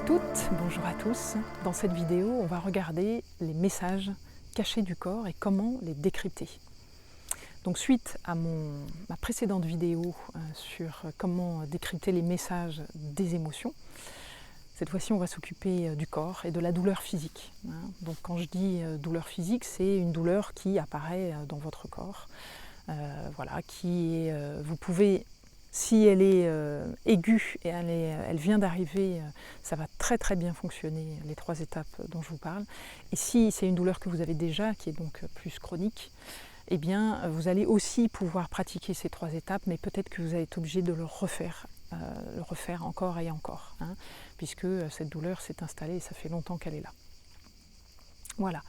toutes, bonjour à tous. Dans cette vidéo, on va regarder les messages cachés du corps et comment les décrypter. Donc suite à ma précédente vidéo sur comment décrypter les messages des émotions, cette fois-ci on va s'occuper du corps et de la douleur physique. Donc quand je dis douleur physique, c'est une douleur qui apparaît dans votre corps. Voilà, vous pouvez, si elle est aiguë et elle vient d'arriver, ça va très très bien fonctionner, les 3 étapes dont je vous parle. Et si c'est une douleur que vous avez déjà, qui est donc plus chronique, eh bien vous allez aussi pouvoir pratiquer ces 3 étapes, mais peut-être que vous allez être obligé de le refaire encore et encore, puisque cette douleur s'est installée et ça fait longtemps qu'elle est là. Voilà.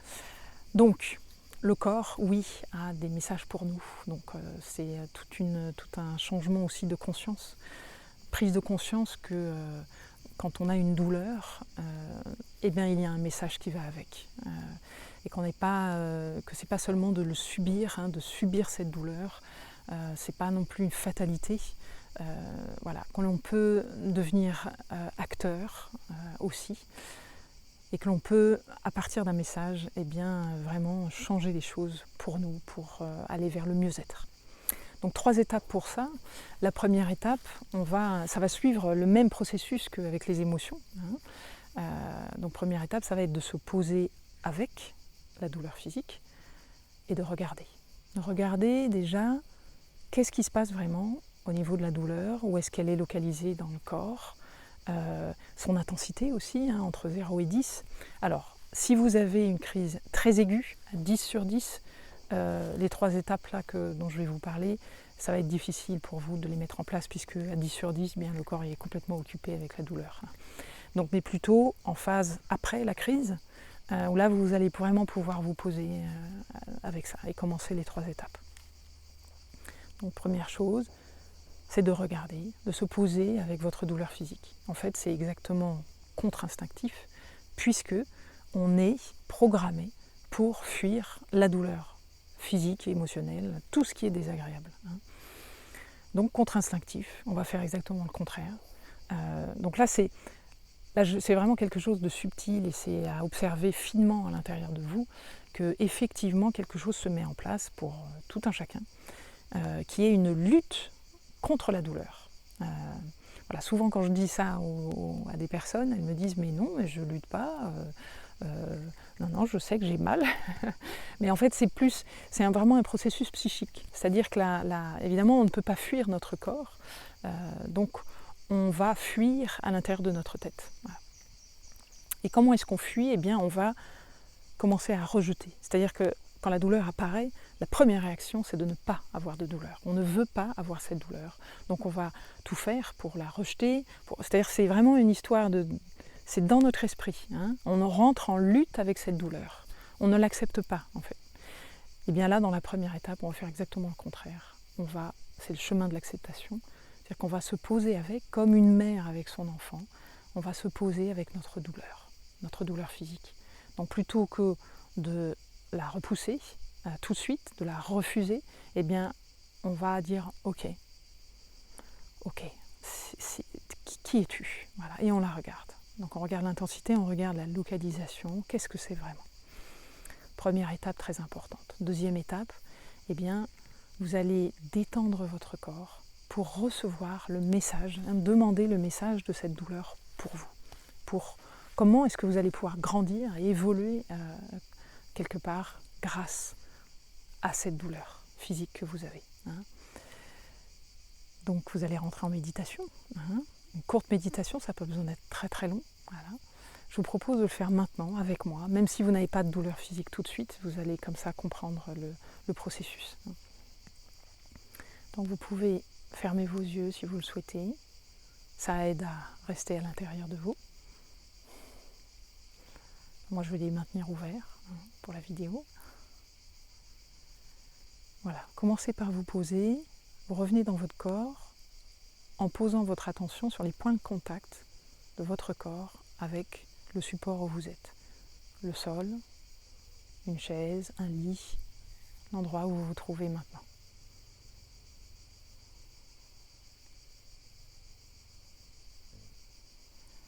Donc, le corps, oui, a des messages pour nous. Donc c'est tout un changement aussi de conscience. Prise de conscience que quand on a une douleur, eh bien il y a un message qui va avec. Et que c'est pas seulement de le subir, de subir cette douleur. C'est pas non plus une fatalité. Voilà, qu'on peut devenir acteur aussi. Et que l'on peut, à partir d'un message, vraiment changer les choses pour nous, pour aller vers le mieux-être. Donc 3 étapes pour ça. La première étape, ça va suivre le même processus qu'avec les émotions. Donc première étape, ça va être de se poser avec la douleur physique et de regarder. Regarder déjà qu'est-ce qui se passe vraiment au niveau de la douleur, où est-ce qu'elle est localisée dans le corps, son intensité aussi, entre 0 et 10. Alors, si vous avez une crise très aiguë, à 10 sur 10, les 3 étapes là dont je vais vous parler, ça va être difficile pour vous de les mettre en place, puisque à 10 sur 10, le corps est complètement occupé avec la douleur. Donc, mais plutôt en phase après la crise, où là vous allez vraiment pouvoir vous poser avec ça et commencer les 3 étapes. Donc première chose, c'est de regarder, de se poser avec votre douleur physique. En fait, c'est exactement contre-instinctif, puisque on est programmé pour fuir la douleur physique et émotionnelle, tout ce qui est désagréable. Donc contre-instinctif, on va faire exactement le contraire. Donc là, c'est vraiment quelque chose de subtil et c'est à observer finement à l'intérieur de vous que effectivement quelque chose se met en place pour tout un chacun, qui est une lutte contre la douleur. Voilà, souvent quand je dis ça à des personnes, elles me disent mais non, mais je lutte pas, non, je sais que j'ai mal. Mais en fait c'est vraiment un processus psychique. C'est-à-dire que évidemment on ne peut pas fuir notre corps, donc on va fuir à l'intérieur de notre tête. Voilà. Et comment est-ce qu'on fuit ? Eh bien on va commencer à rejeter. C'est-à-dire que quand la douleur apparaît, la première réaction, c'est de ne pas avoir de douleur. On ne veut pas avoir cette douleur. Donc on va tout faire pour la rejeter. C'est-à-dire c'est vraiment une histoire c'est dans notre esprit. On rentre en lutte avec cette douleur. On ne l'accepte pas, en fait. Et bien là, dans la première étape, on va faire exactement le contraire. C'est le chemin de l'acceptation. C'est-à-dire qu'on va se poser avec, comme une mère avec son enfant, on va se poser avec notre douleur physique. Donc plutôt que de la repousser tout de suite, de la refuser, eh bien on va dire ok, qui es-tu ? Voilà, et on la regarde. Donc on regarde l'intensité, on regarde la localisation, qu'est-ce que c'est vraiment ? Première étape très importante. Deuxième étape, eh bien vous allez détendre votre corps pour recevoir le message, demander le message de cette douleur pour vous. Comment est-ce que vous allez pouvoir grandir et évoluer quelque part grâce à cette douleur physique que vous avez. Donc vous allez rentrer en méditation. Une courte méditation, ça n'a pas besoin d'être très très long. Voilà. Je vous propose de le faire maintenant avec moi, même si vous n'avez pas de douleur physique tout de suite, vous allez comme ça comprendre le processus. Donc vous pouvez fermer vos yeux si vous le souhaitez. Ça aide à rester à l'intérieur de vous. Moi, je vais les maintenir ouverts pour la vidéo. Voilà, commencez par vous poser, vous revenez dans votre corps en posant votre attention sur les points de contact de votre corps avec le support où vous êtes. Le sol, une chaise, un lit, l'endroit où vous vous trouvez maintenant.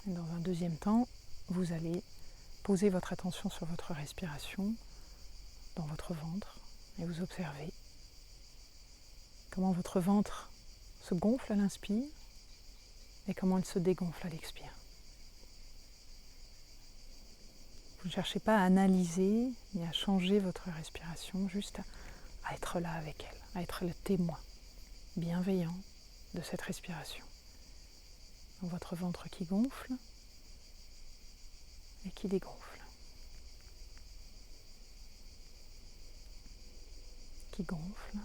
Et dans un un deuxième temps, vous allez poser votre attention sur votre respiration dans votre ventre et vous observez comment votre ventre se gonfle à l'inspire et comment il se dégonfle à l'expire. Vous ne cherchez pas à analyser ni à changer votre respiration, juste à être là avec elle, à être le témoin bienveillant de cette respiration. Donc votre ventre qui gonfle et qui dégonfle. Qui gonfle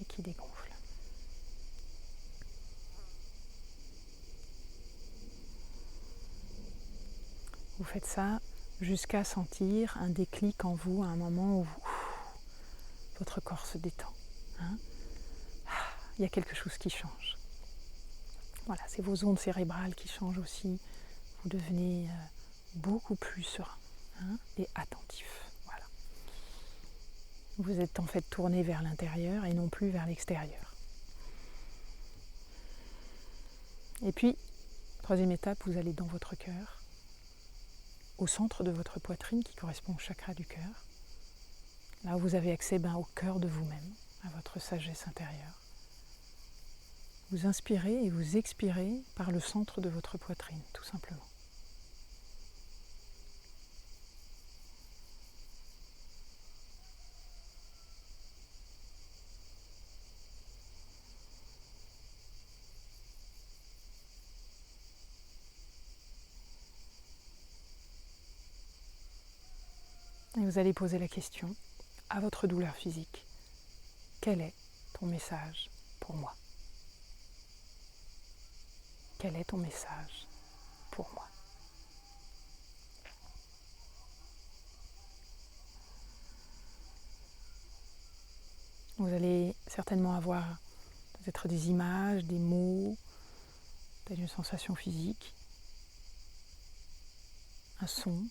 et qui dégonfle. Vous faites ça jusqu'à sentir un déclic en vous, à un moment où votre corps se détend. Il y a quelque chose qui change. Voilà, c'est vos ondes cérébrales qui changent aussi. Vous devenez beaucoup plus serein et attentif. Voilà. Vous êtes en fait tourné vers l'intérieur et non plus vers l'extérieur. Et puis, troisième étape, vous allez dans votre cœur, au centre de votre poitrine qui correspond au chakra du cœur. Là où vous avez accès au cœur de vous-même, à votre sagesse intérieure. Vous inspirez et vous expirez par le centre de votre poitrine, tout simplement. Et vous allez poser la question à votre douleur physique. Quel est ton message pour moi ? Quel est ton message pour moi ? Vous allez certainement avoir peut-être des images, des mots, peut-être une sensation physique, un son,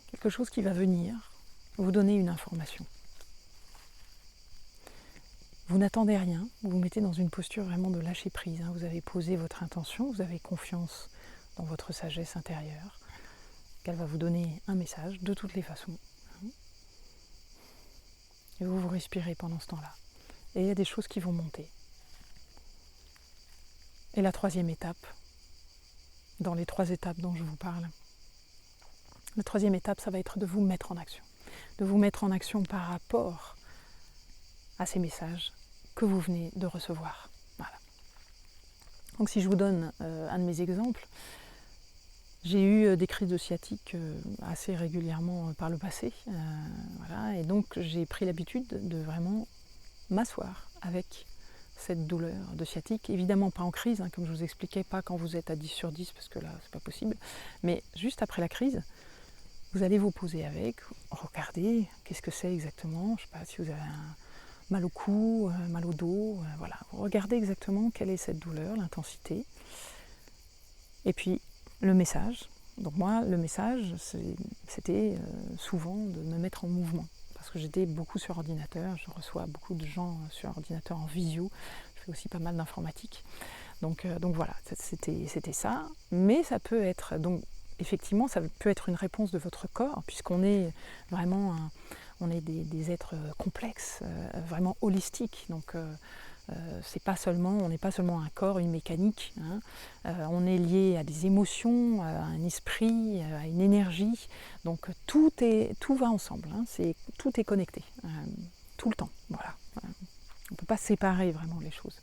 quelque chose qui va venir vous donner une information. Vous n'attendez rien, vous vous mettez dans une posture vraiment de lâcher prise. Vous avez posé votre intention, vous avez confiance dans votre sagesse intérieure, qu'elle va vous donner un message de toutes les façons. Et vous respirez pendant ce temps-là. Et il y a des choses qui vont monter. Et la troisième étape, dans les 3 étapes dont je vous parle, la troisième étape, ça va être de vous mettre en action. De vous mettre en action par rapport à ces messages que vous venez de recevoir. Voilà. Donc si je vous donne un de mes exemples, j'ai eu des crises de sciatique assez régulièrement par le passé. Voilà, et donc j'ai pris l'habitude de vraiment m'asseoir avec cette douleur de sciatique. Évidemment pas en crise, comme je vous expliquais, pas quand vous êtes à 10 sur 10, parce que là c'est pas possible, mais juste après la crise, vous allez vous poser avec, regarder qu'est-ce que c'est exactement, je ne sais pas si vous avez mal au cou, mal au dos, voilà. Vous regardez exactement quelle est cette douleur, l'intensité. Et puis le message. Donc moi, le message, c'était souvent de me mettre en mouvement. Parce que j'étais beaucoup sur ordinateur, je reçois beaucoup de gens sur ordinateur en visio, je fais aussi pas mal d'informatique. Donc voilà, c'était ça. Mais ça peut être... Effectivement, ça peut être une réponse de votre corps, puisqu'on est vraiment des êtres complexes, vraiment holistiques. Donc, on n'est pas seulement un corps, une mécanique. On est lié à des émotions, à un esprit, à une énergie. Donc, tout va ensemble. Tout est connecté, tout le temps. Voilà. On ne peut pas séparer vraiment les choses.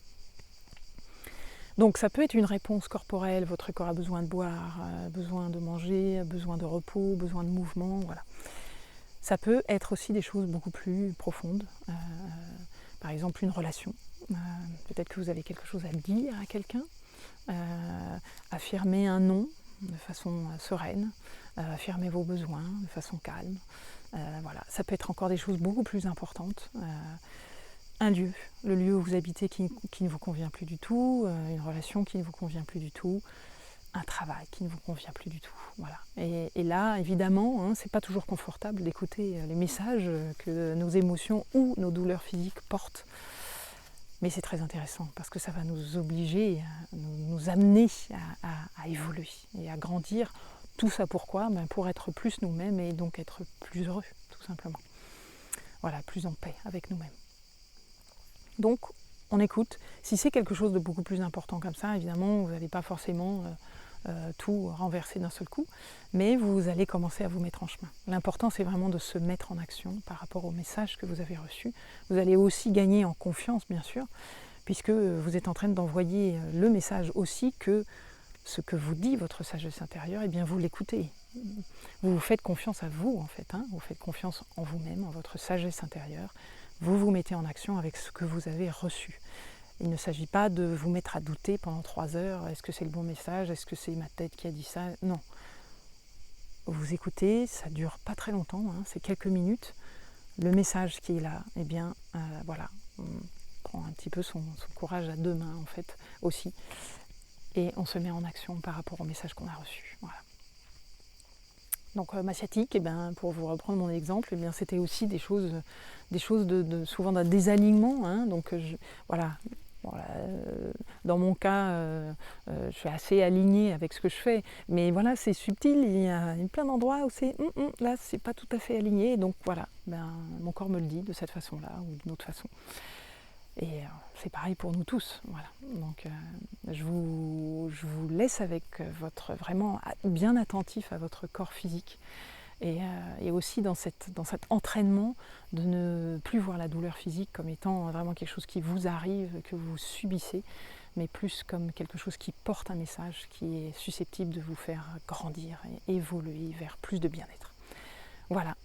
Donc ça peut être une réponse corporelle, votre corps a besoin de boire, besoin de manger, besoin de repos, besoin de mouvement, voilà. Ça peut être aussi des choses beaucoup plus profondes, par exemple une relation. Peut-être que vous avez quelque chose à dire à quelqu'un, affirmer un non de façon sereine, affirmer vos besoins de façon calme. Voilà. Ça peut être encore des choses beaucoup plus importantes. Un lieu, le lieu où vous habitez qui ne vous convient plus du tout, une relation qui ne vous convient plus du tout, un travail qui ne vous convient plus du tout. Voilà. Et là, évidemment, c'est pas toujours confortable d'écouter les messages que nos émotions ou nos douleurs physiques portent. Mais c'est très intéressant parce que ça va nous obliger, nous amener à évoluer et à grandir. Tout ça pourquoi? Pour être plus nous-mêmes et donc être plus heureux, tout simplement. Voilà, plus en paix avec nous-mêmes. Donc, on écoute. Si c'est quelque chose de beaucoup plus important comme ça, évidemment, vous n'allez pas forcément tout renverser d'un seul coup, mais vous allez commencer à vous mettre en chemin. L'important, c'est vraiment de se mettre en action par rapport au message que vous avez reçu. Vous allez aussi gagner en confiance, bien sûr, puisque vous êtes en train d'envoyer le message aussi que ce que vous dit votre sagesse intérieure, eh bien vous l'écoutez. Vous vous faites confiance à vous, en fait. Vous faites confiance en vous-même, en votre sagesse intérieure. Vous vous mettez en action avec ce que vous avez reçu. Il ne s'agit pas de vous mettre à douter pendant 3 heures. Est-ce que c'est le bon message? Est-ce que c'est ma tête qui a dit ça? Non. Vous écoutez, ça ne dure pas très longtemps, c'est quelques minutes. Le message qui est là, eh bien, voilà, on prend un petit peu son courage à 2 mains, en fait, aussi. Et on se met en action par rapport au message qu'on a reçu. Voilà. Donc ma sciatique, pour vous reprendre mon exemple, c'était aussi des choses de souvent d'un désalignement. Donc voilà, dans mon cas, je suis assez alignée avec ce que je fais, mais voilà, c'est subtil. Il y a plein d'endroits où c'est là, c'est pas tout à fait aligné. Donc voilà, mon corps me le dit de cette façon-là ou d'une autre façon. Et c'est pareil pour nous tous. Voilà. Donc je vous laisse avec votre vraiment bien attentif à votre corps physique et aussi dans cet entraînement de ne plus voir la douleur physique comme étant vraiment quelque chose qui vous arrive, que vous subissez, mais plus comme quelque chose qui porte un message qui est susceptible de vous faire grandir et évoluer vers plus de bien-être. Voilà.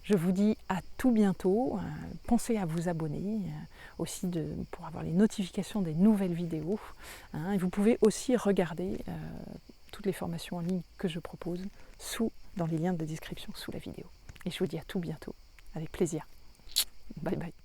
Je vous dis à tout bientôt. Pensez à vous abonner aussi pour avoir les notifications des nouvelles vidéos. Et vous pouvez aussi regarder toutes les formations en ligne que je propose dans les liens de description sous la vidéo. Et je vous dis à tout bientôt, avec plaisir. Bye bye.